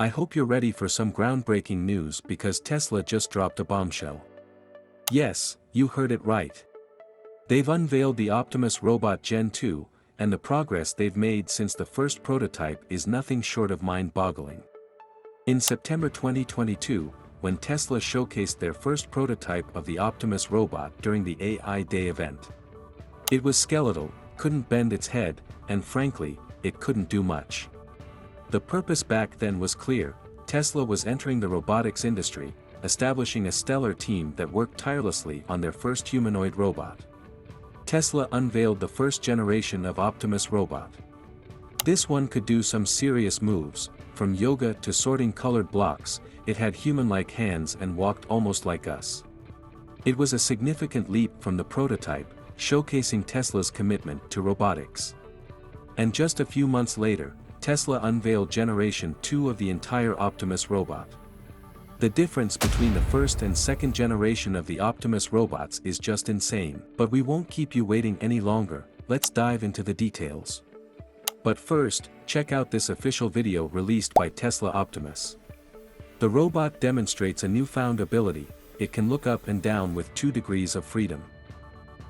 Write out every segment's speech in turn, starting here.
I hope you're ready for some groundbreaking news because Tesla just dropped a bombshell. Yes, you heard it right. They've unveiled the Optimus robot Gen 2, and the progress they've made since the first prototype is nothing short of mind-boggling. In September 2022, when Tesla showcased their first prototype of the Optimus robot during the AI Day event. It was skeletal, couldn't bend its head, and frankly, it couldn't do much. The purpose back then was clear: Tesla was entering the robotics industry, establishing a stellar team that worked tirelessly on their first humanoid robot. Tesla unveiled the first generation of Optimus robot. This one could do some serious moves, from yoga to sorting colored blocks. It had human-like hands and walked almost like us. It was a significant leap from the prototype, showcasing Tesla's commitment to robotics. And just a few months later, Tesla unveiled Generation 2 of the entire Optimus robot. The difference between the first and second generation of the Optimus robots is just insane. But we won't keep you waiting any longer, let's dive into the details. But first, check out this official video released by Tesla Optimus. The robot demonstrates a newfound ability: it can look up and down with 2 degrees of freedom.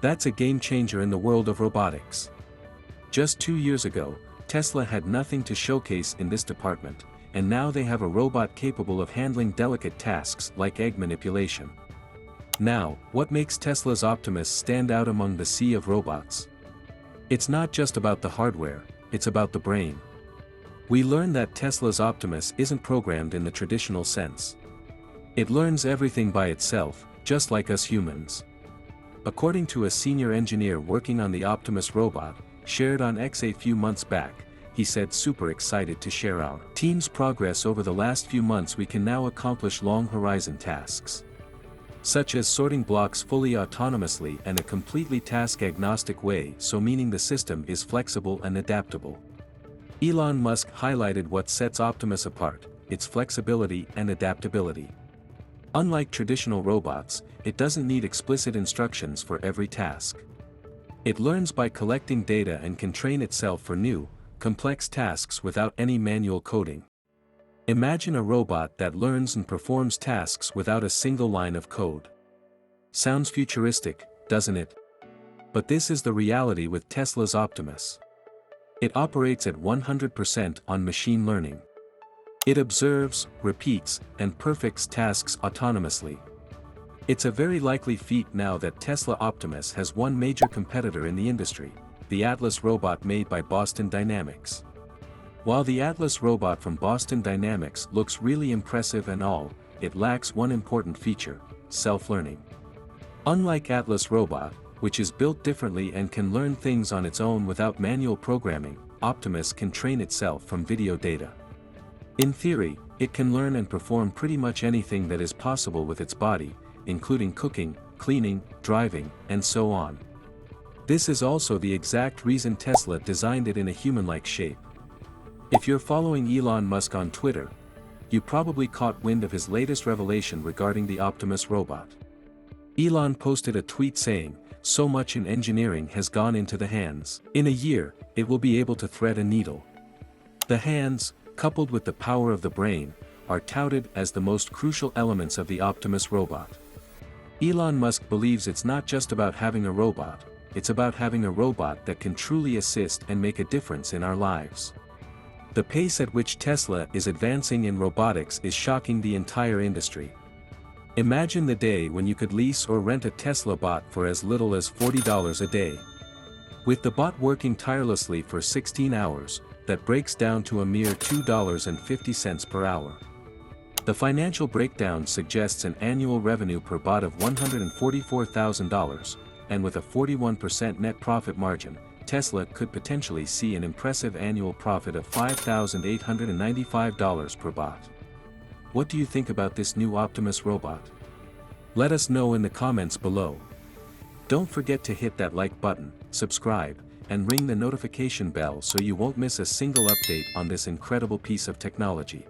That's a game changer in the world of robotics. Just 2 years ago, Tesla had nothing to showcase in this department, and now they have a robot capable of handling delicate tasks like egg manipulation. Now, what makes Tesla's Optimus stand out among the sea of robots? It's not just about the hardware, it's about the brain. We learn that Tesla's Optimus isn't programmed in the traditional sense. It learns everything by itself, just like us humans. According to a senior engineer working on the Optimus robot, shared on X a few months back, he said, "Super excited to share our team's progress over the last few months. We can now accomplish long horizon tasks, such as sorting blocks fully autonomously and a completely task-agnostic way, so meaning the system is flexible and adaptable." Elon Musk highlighted what sets Optimus apart: its flexibility and adaptability. Unlike traditional robots, it doesn't need explicit instructions for every task. It learns by collecting data and can train itself for new, complex tasks without any manual coding. Imagine a robot that learns and performs tasks without a single line of code. Sounds futuristic, doesn't it? But this is the reality with Tesla's Optimus. It operates at 100% on machine learning. It observes, repeats, and perfects tasks autonomously. It's a very likely feat now that Tesla Optimus has one major competitor in the industry: the Atlas robot made by Boston Dynamics. While the Atlas robot from Boston Dynamics looks really impressive and all, it lacks one important feature: self-learning. Unlike Atlas robot, which is built differently and can learn things on its own without manual programming, Optimus can train itself from video data. In theory, it can learn and perform pretty much anything that is possible with its body, including cooking, cleaning, driving, and so on. This is also the exact reason Tesla designed it in a human-like shape. If you're following Elon Musk on Twitter, you probably caught wind of his latest revelation regarding the Optimus robot. Elon posted a tweet saying, "So much in engineering has gone into the hands. In a year, it will be able to thread a needle." The hands, coupled with the power of the brain, are touted as the most crucial elements of the Optimus robot. Elon Musk believes it's not just about having a robot, it's about having a robot that can truly assist and make a difference in our lives. The pace at which Tesla is advancing in robotics is shocking the entire industry. Imagine the day when you could lease or rent a Tesla bot for as little as $40 a day. With the bot working tirelessly for 16 hours, that breaks down to a mere $2.50 per hour. The financial breakdown suggests an annual revenue per bot of $144,000, and with a 41% net profit margin, Tesla could potentially see an impressive annual profit of $5,895 per bot. What do you think about this new Optimus robot? Let us know in the comments below. Don't forget to hit that like button, subscribe, and ring the notification bell so you won't miss a single update on this incredible piece of technology.